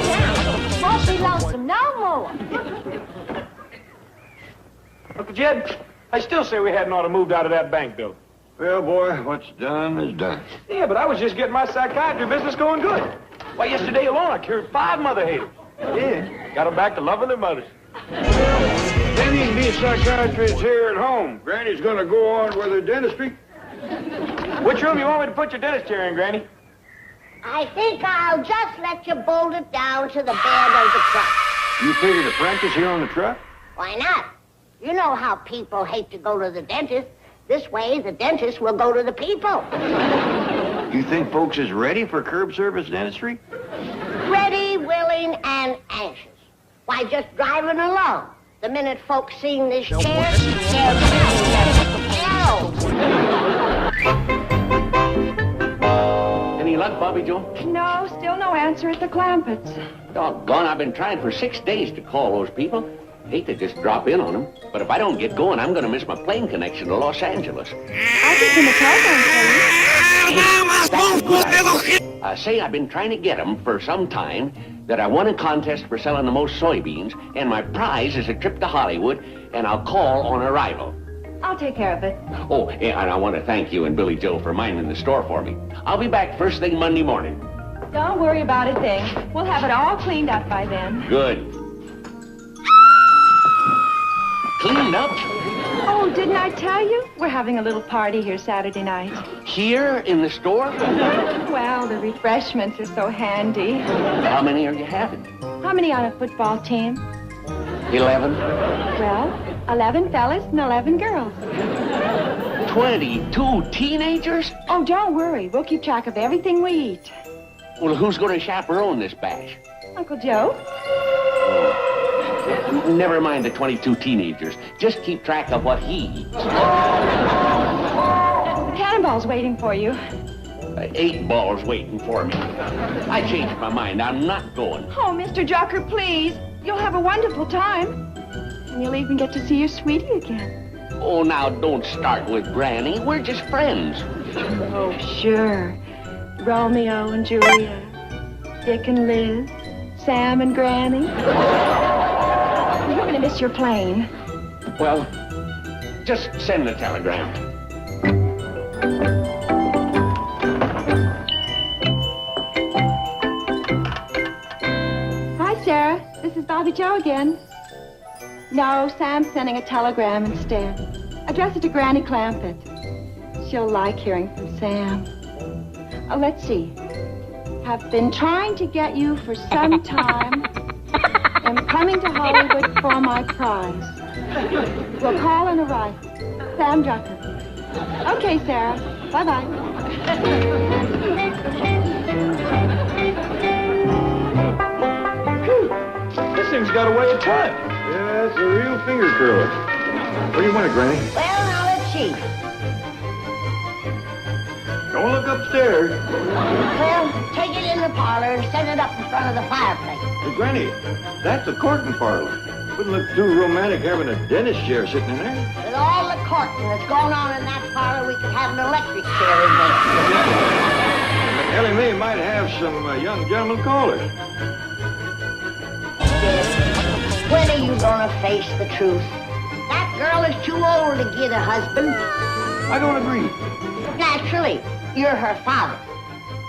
down. Won't be lonesome no more. Uncle Jed, I still say we hadn't ought to moved out of that bank building. Well, boy, what's done is done. Yeah, but I was just getting my psychiatry business going good. Why, yesterday alone I cured 5 mother haters. Yeah, got them back to loving their mothers. Then he can be a psychiatrist here at home. Granny's gonna go on with her dentistry. Which room you want me to put your dentist chair in, Granny? I think I'll just let you bolt it down to the bed of the truck. You figured to practice here on the truck? Why not? You know how people hate to go to the dentist. This way, the dentist will go to the people. You think folks is ready for curb service dentistry? Ready, willing, and anxious. Why, just driving along. The minute folks seen this chair, they're Any luck, Bobby Joe? No, still no answer at the Clampets. Doggone, I've been trying for 6 days to call those people. Hate to just drop in on them, but if I don't get going, I'm going to miss my plane connection to Los Angeles. I'll give them a telephone, I say I've been trying to get them for some time, that I won a contest for selling the most soybeans, and my prize is a trip to Hollywood, and I'll call on arrival. I'll take care of it. Oh, and I want to thank you and Billy Joe for minding the store for me. I'll be back first thing Monday morning. Don't worry about a thing. We'll have it all cleaned up by then. Good. Cleaned up? Oh, didn't I tell you? We're having a little party here Saturday night. Here in the store? Well, the refreshments are so handy. How many are you having? How many on a football team? 11. Well, 11 fellas and 11 girls. 22 teenagers? Oh, don't worry. We'll keep track of everything we eat. Well, who's going to chaperone this bash? Uncle Joe? Never mind the 22 teenagers. Just keep track of what he eats. The cannonball's waiting for you. 8 balls waiting for me. I changed my mind. I'm not going. Oh, Mr. Drucker, please. You'll have a wonderful time. And you'll even get to see your sweetie again. Oh, now don't start with Granny. We're just friends. Oh, sure. Romeo and Juliet, Dick and Liz, Sam and Granny. You're going to miss your plane. Well, just send the telegram. Hi, Sarah. This is Bobby Joe again. No, Sam's sending a telegram instead. Address it to Granny Clampett. She'll like hearing from Sam. Let's see. Have been trying to get you for some time. Am coming to Hollywood for my prize. We'll call and arrive. Sam Drucker. Okay, Sarah. Bye-bye. This thing's got a way of time. Yeah, it's a real finger curler. What do you want, Granny? Well, now let's see. Don't look upstairs. Well, take it in the parlor and set it up in front of the fireplace. Hey, Granny, that's a courting parlor. Wouldn't look too romantic having a dentist chair sitting in there. With all the courting that's going on in that parlor, we could have an electric chair in there. Ellie Mae might have some young gentlemen callers. When are you gonna face the truth? That girl is too old to get a husband. I don't agree. Naturally, you're her father.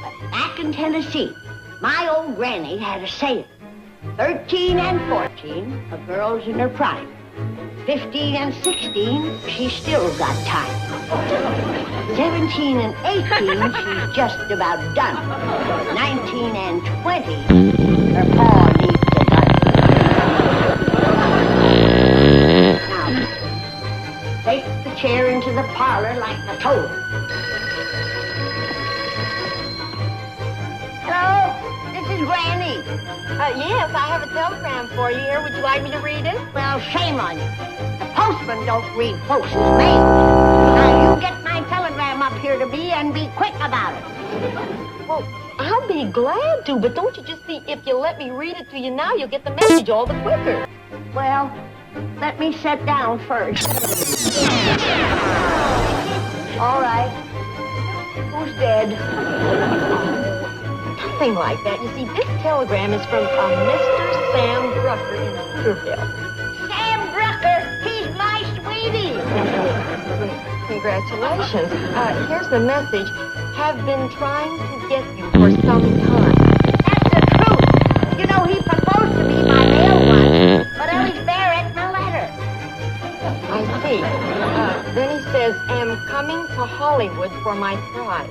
But back in Tennessee, my old granny had a saying. 13 and 14, a girl's in her prime. 15 and 16, she's still got time. 17 and 18, she's just about done. 19 and 20, her paw needs a gun. Now, take the chair into the parlor like I told her. Hello, this is Granny. Yes, I have a telegram for you here. Would you like me to read it? Well, shame on you. The postman don't read folks' mail. Now, you get my telegram up here to me and be quick about it. Well, I'll be glad to, but don't you just see, if you let me read it to you now, you'll get the message all the quicker. Well, let me sit down first. All right. Who's dead? nothing like that. You see, this telegram is from Mr. Sam Drucker in Hooterville. Sam Drucker, he's my sweetie. Congratulations. Here's the message. Have been trying to get you for some time. That's the truth. You know, he proposed to me by mail once, but Ellie's Barrett my letter. I see. Then he says, am coming to Hollywood for my prize.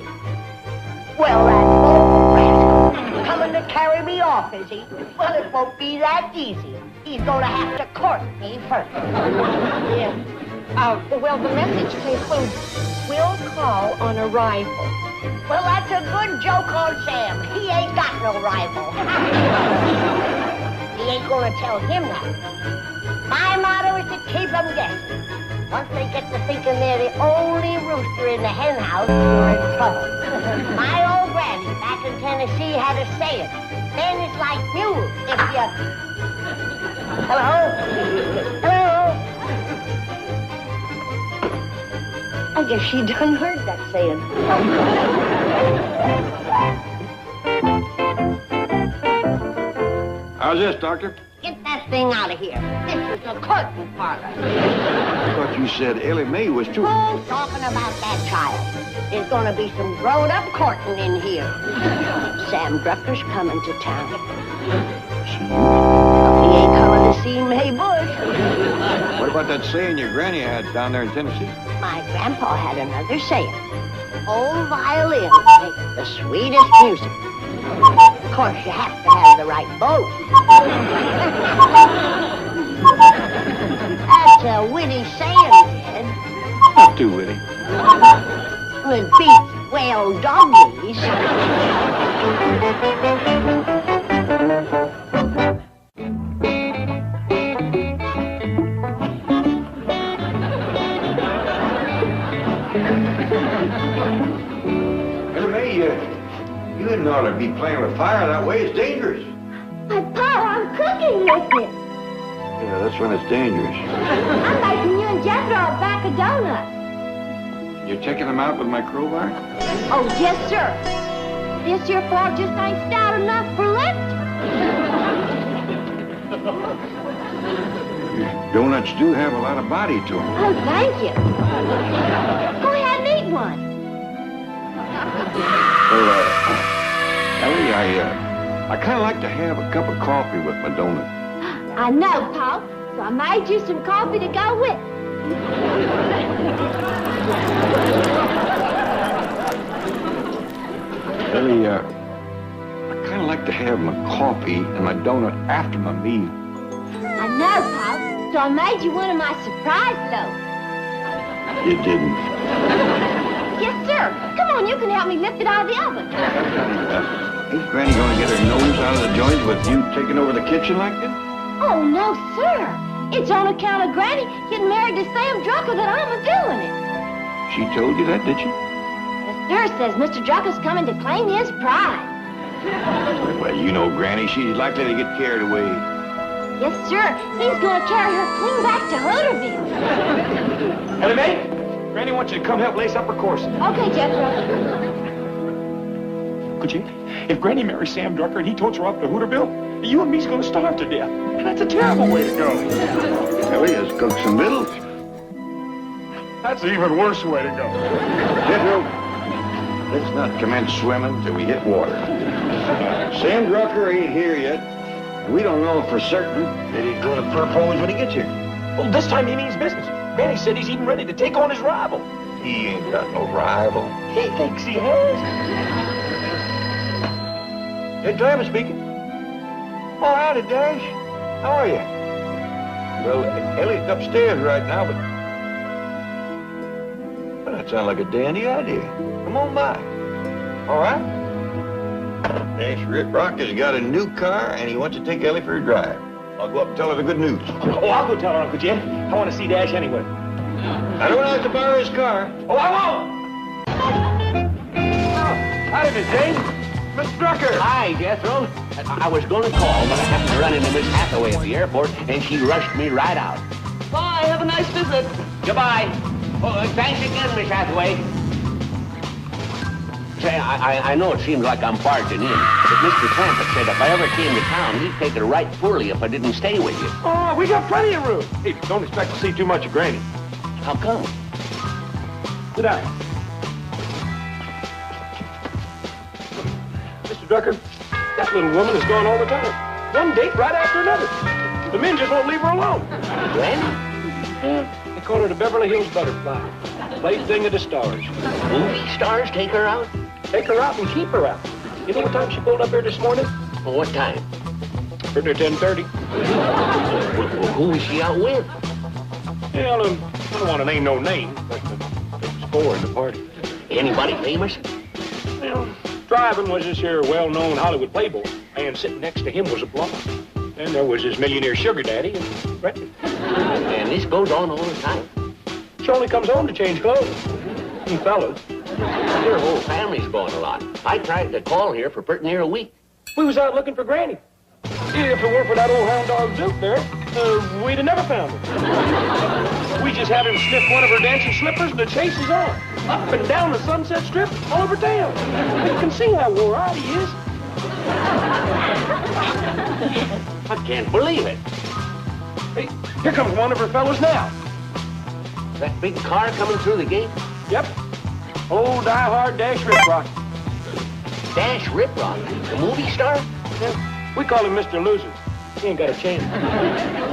Well, that old rascal coming to carry me off, is he? Well, it won't be that easy. He's gonna have to court me first. Yes. Well, the message concludes, we'll call on arrival. Well, that's a good joke on Sam. He ain't got no rival. He ain't gonna tell him that. My motto is to keep them guessing. Once they get to thinking they're the only rooster in the hen house, you're in trouble. My old granny back in Tennessee had a saying. Men is like mules. If you... Hello? Hello? I guess she done heard that saying. How's this, Doctor? Get that thing out of here. This is a courting parlor. I thought you said Ellie Mae was too. Who's talking about that child? There's gonna be some grown-up courting in here. Sam Drucker's coming to town. He ain't coming to see May Bush. What about that saying your granny had down there in Tennessee? My grandpa had another saying. Old violins make the sweetest music. Of course, you have to have the right bow. That's a witty saying, kid. Not too witty. It beats whale doggies. Ellie Mae, you didn't ought to be playing with fire that way. It's dangerous. But, Pa, I'm cooking with it. Yeah, that's when it's dangerous. I'm making you and Jethro a back of donuts. You're taking them out with my crowbar? Oh, yes, sir. This here floor just ain't stout enough for lift. Your donuts do have a lot of body to them. Oh, thank you. Go ahead and eat one. Well, Ellie, I kind of like to have a cup of coffee with my donut. I know, Pa. So I made you some coffee to go with. Ellie, I kind of like to have my coffee and my donut after my meal. I know, Pa. So I made you one of my surprise loaves. You didn't. Yes, sir. Come on, you can help me lift it out of the oven. Ain't Granny gonna get her nose out of the joint with you taking over the kitchen like this? Oh, no, sir. It's on account of Granny getting married to Sam Drucker that I'm doing it. She told you that, did she? The sir says Mr. Drucker's coming to claim his prize. Well, you know Granny, she's likely to get carried away. Yes, sir. He's gonna carry her clean back to Hooterville. Ellie Mae, Granny wants you to come help lace up her course. Okay, Jethro. Could you? If Granny marries Sam Drucker and he totes her up to Hooterville, you and me's gonna starve to death. And that's a terrible way to go. Ellie has cooked some victuals. That's an even worse way to go. Jethro, let's not commence swimming till we hit water. Sam Drucker ain't here yet. And we don't know for certain that he's going to propose when he gets here. Well, this time he means business. Granny said he's even ready to take on his rival. He ain't got no rival. He thinks he has. Ed Glamour speaking. Oh, howdy, Dash. How are you? Well, Ellie's upstairs right now, but... Well, that sounds like a dandy idea. Come on by. All right? Dash Rip Rock has got a new car, and he wants to take Ellie for a drive. I'll go up and tell her the good news. Oh, I'll go tell her, Uncle Jim. I want to see Dash anyway. I don't have to borrow his car. Oh, I won't! Howdy, Miss Jane. Mr. Drucker. Hi, Jethro. I was going to call, but I happened to run into Miss Hathaway at the airport, and she rushed me right out. Bye, have a nice visit. Goodbye. Oh, thanks again, Miss Hathaway. Say, I know it seems like I'm barging in, but Mr. Clampett said if I ever came to town, he'd take it right poorly if I didn't stay with you. Oh, we got plenty of room. Hey, don't expect to see too much of Granny. How come? Sit down. Mr. Drucker, that little woman is gone all the time. One date right after another. The men just won't leave her alone. Granny? Yeah, they call her the Beverly Hills Butterfly. Plaything of the stars. Movie stars take her out? Take her out and keep her out. You know what time she pulled up here this morning? Well, what time? Heard her 10:30. Well, who was she out with? Well, I don't want to name no name, but there was 4 in the party. Anybody famous? Well, driving was this here well-known Hollywood playboy, and sitting next to him was a blonde. And there was his millionaire sugar daddy and Breton. And this goes on all the time. She only comes home to change clothes. And fellas. Your whole family's going a lot. I tried to call here for pretty near a week. We was out looking for Granny. If it weren't for that old hound dog Zook there, we'd have never found her. We just had him sniff one of her dancing slippers and the chase is on. Up and down the Sunset Strip, all over town. You can see how wore-out he is. I can't believe it. Hey, here comes one of her fellows now. That big car coming through the gate? Yep. Old die-hard Dash Riprock. Dash Riprock, the movie star? Yeah. We call him Mr. Loser. He ain't got a chance.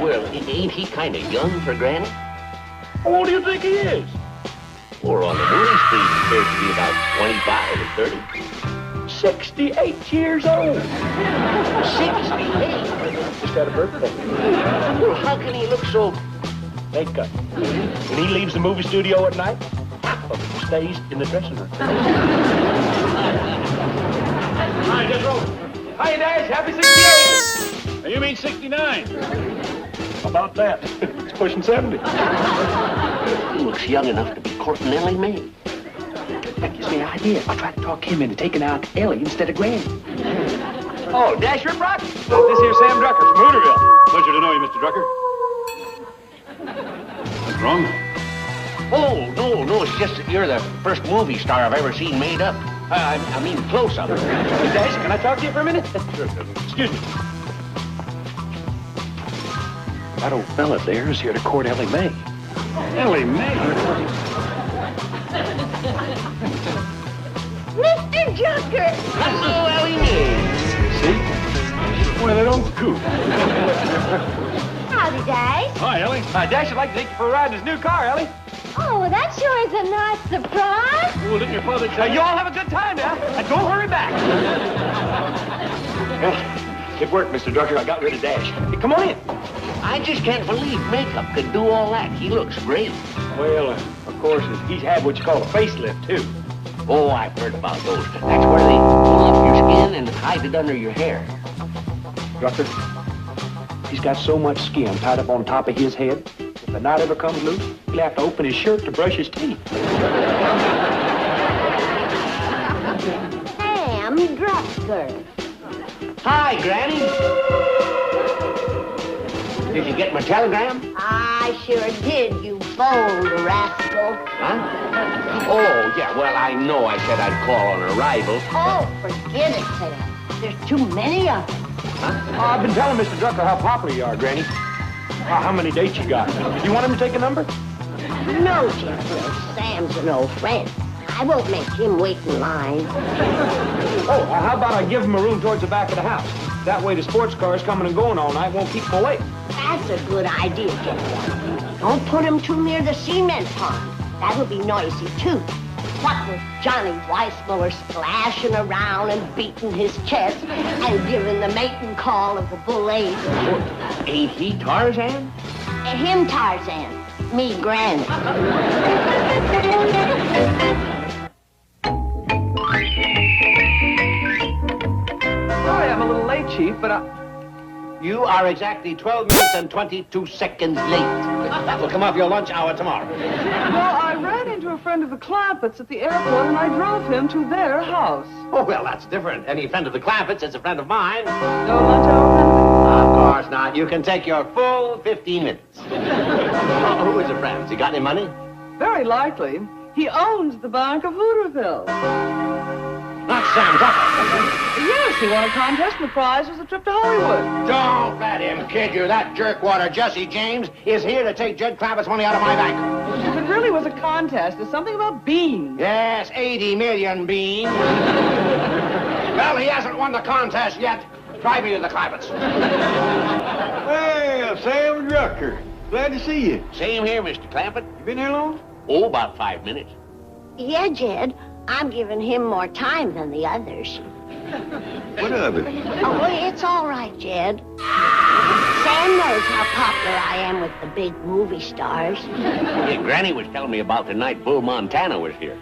Well, ain't he kind of young for Granny? How old do you think he is? Or on the movie street, he appears to be about 25 or 30. 68 years old. 68? Just had a birthday. Well, how can he look so... Makeup. When he leaves the movie studio at night, half of it stays in the dressing room. Hi, just roll. Hi, Dash. Happy 68. You mean 69? About that. It's pushing 70. He looks young enough to be courting Ellie Mae. That gives me an idea. I'll try to talk him into taking out Ellie instead of Granny. Oh, Dash Riprock? This here's Sam Drucker from Hooterville. Pleasure to know you, Mr. Drucker. What's wrong? Oh, no, it's just that you're the first movie star I've ever seen made up. I mean, close up. Hey, Dash, can I talk to you for a minute? Sure. Excuse me. That old fella there is here to court Ellie Mae. Ellie Mae? Mr. Drucker! Hello, Ellie Mae. See? One of that old cool. Howdy, Dash. Hi, Ellie. Dash would like to take you for a ride in his new car, Ellie. Oh, that sure is a nice surprise. Well, didn't your father tell you? You all have a good time now. And don't hurry back. Well, it worked, Mr. Drucker. I got rid of Dash. Hey, come on in. I just can't believe makeup could do all that. He looks great. Well, of course, he's had what you call a facelift, too. Oh, I've heard about those. That's where they pull up your skin and hide it under your hair. Drucker, he's got so much skin tied up on top of his head, if the knot ever comes loose, he'll have to open his shirt to brush his teeth. Sam Drucker. Hi, Granny. Did you get my telegram? I sure did, you bold rascal. Huh? Oh, yeah, well, I know I said I'd call on arrival. Oh, forget it, Sam. There's too many of them. Oh, I've been telling Mr. Drucker how popular you are, Granny. How many dates you got? Do you want him to take a number? No, Jeffrey. Sam's an old friend. I won't make him wait in line. Oh, how about I give him a room towards the back of the house? That way the sports cars coming and going all night won't keep him awake. That's a good idea, Jeffrey. Don't put him too near the cement pond. That'll be noisy, too. What with Johnny Weissmuller splashing around and beating his chest and giving the mating call of the bull age. Ain't he Tarzan? Him Tarzan, me Granny. Sorry I'm a little late, Chief, but You are exactly 12 minutes and 22 seconds late. That will come off your lunch hour tomorrow. well, I ran into a friend of the Clampetts at the airport, and I drove him to their house. Oh, well, that's different. Any friend of the Clampetts is a friend of mine. No lunch hour, friend? Of course not. You can take your full 15 minutes. Oh, who is a friend? Has he got any money? Very likely. He owns the Bank of Hooterville. not Sam Drucker. Yes, he won a contest and the prize was a trip to Hollywood. Don't let him kid you. That jerkwater Jesse James is here to take Jed Clampet's money out of my bank. If it really was a contest, there's something about beans. Yes, 80 million beans. Well, he hasn't won the contest yet. Drive me to the Clampets. Well, Sam Drucker. Glad to see you. Same here, Mr. Clampett. You been here long? Oh, about 5 minutes. Yeah, Jed. I'm giving him more time than the others. What of it? Oh, well, it's all right, Jed. Sam knows how popular I am with the big movie stars. Hey, Granny was telling me about the night Bull Montana was here.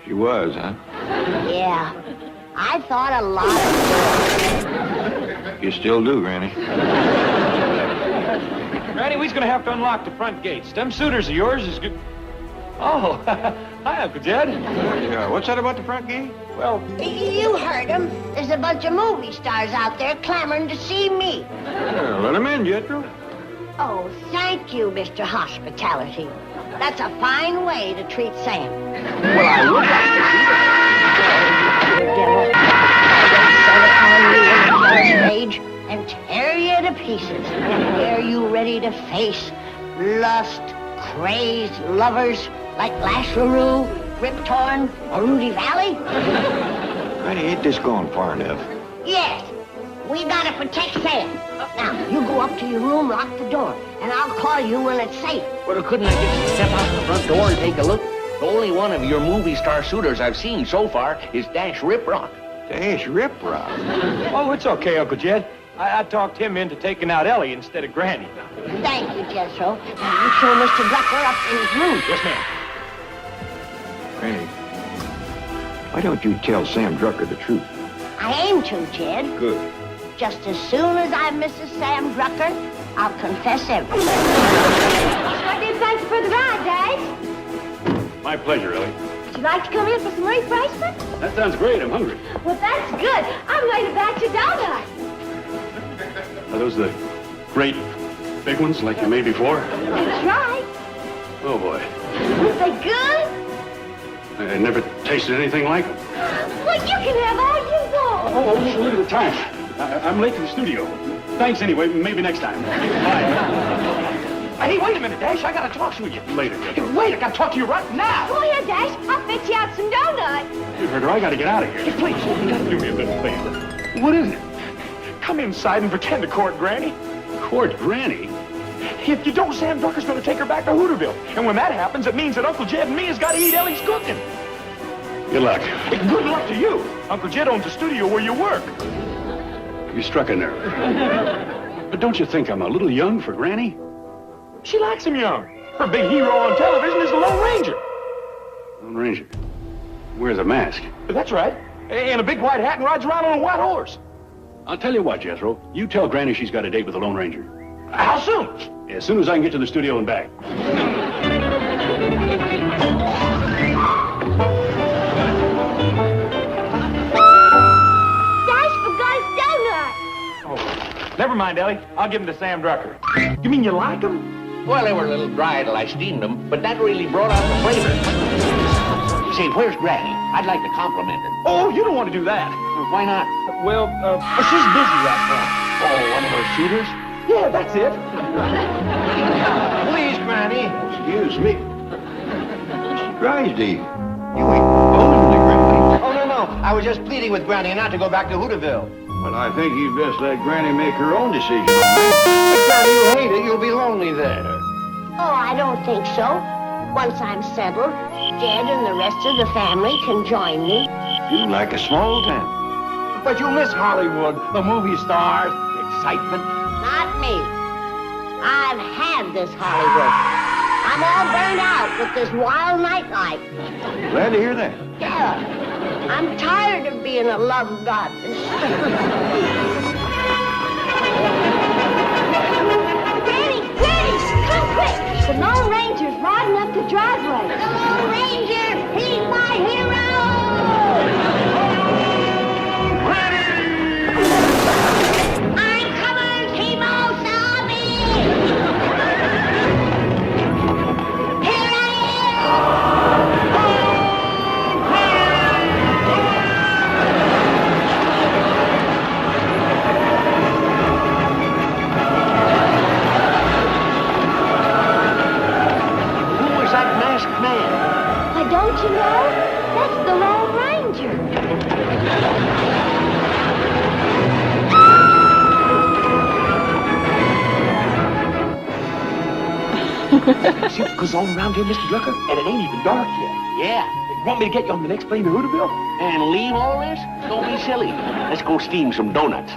She was, huh? Yeah. I thought a lot of You still do, Granny. Granny, we's gonna have to unlock the front gates. Them suitors of yours is good. Oh, hi, Uncle Jed. Yeah, what's that about the front gate? Well, You heard him. There's a bunch of movie stars out there clamoring to see me. Yeah, let him in, Jethro. Oh, thank you, Mr. Hospitality. That's a fine way to treat Sam. Well, I would like to see You devil. I will set it on you in a stage and tear you to pieces. Are you ready to face lust, crazed lovers like Lash LaRue, Rip Torn, or Rudy Valley? Granny, ain't this going far enough? Yes. We gotta protect Sam. Now, you go up to your room, lock the door, and I'll call you when it's safe. Well, couldn't I just step out the front door and take a look? The only one of your movie star suitors I've seen so far is Dash Riprock. Dash Riprock. oh, it's okay, Uncle Jed. I talked him into taking out Ellie instead of Granny. Thank you, Jethro. Now, you show Mr. Drucker up in his room. Yes, ma'am. Granny, why don't you tell Sam Drucker the truth? I aim to, Jed. Good. Just as soon as I'm Mrs. Sam Drucker, I'll confess everything. What do you think for the ride, Dad? My pleasure, Ellie. Would you like to come in for some refreshment? That sounds great. I'm hungry. Well, that's good. I'm going to batch your donuts. Are those the great big ones like you made before? That's right. Oh, boy. Was they good? I never tasted anything like them. Well, you can have all you want. Oh, look at the time. I'm late to the studio. Thanks anyway. Maybe next time. Bye. Hey, wait a minute, Dash. I gotta talk to you. Later. Hey, wait, I gotta talk to you right now. Go ahead, Dash. I'll fix you out some donuts. You heard her. I gotta get out of here. Hey, please, you gotta do me a little favor. What is it? Come inside and pretend to court Granny. Court Granny? If you don't, Sam Drucker's gonna take her back to Hooterville. And when that happens, it means that Uncle Jed and me has got to eat Ellie's cooking. Good luck. Hey, good luck to you. Uncle Jed owns a studio where you work. You struck a nerve. But don't you think I'm a little young for Granny? She likes him young. Her big hero on television is the Lone Ranger. Lone Ranger. Wears a mask. That's right. And a big white hat and rides around on a white horse. I'll tell you what, Jethro. You tell Granny she's got a date with the Lone Ranger. How soon? As soon as I can get to the studio and back. Dash forgot his donut. Oh, never mind, Ellie. I'll give him to Sam Drucker. You mean you like him? Well, they were a little dry till I steamed them, but that really brought out the flavor. Say, where's Granny? I'd like to compliment her. Oh, you don't want to do that. Why not? Well, she's busy right now. Oh, one of her suitors? Yeah, that's it. Please, Granny. Excuse me. Mr. Drysdale, you ain't phoning the Granny. Oh, no. I was just pleading with Granny not to go back to Hooterville. Well, I think you'd best let Granny make her own decision on that. If Granny, you hate it, you'll be lonely there. Oh, I don't think so. Once I'm settled, Jed and the rest of the family can join me. You like a small town. But you miss Hollywood, the movie stars, the excitement. Not me. I've had this Hollywood. I'm all burned out with this wild nightlife. Glad to hear that. Yeah. I'm tired of being a love goddess. Granny, come quick. The Lone Ranger's riding up the driveway. The Lone Ranger, he's my hero! I'm coming, Kimo-sabe! Here I am! See what goes on around here, Mr. Drucker? And it ain't even dark yet. Yeah. You want me to get you on the next plane to Hooterville? And leave all this? Don't be silly. Let's go steam some donuts.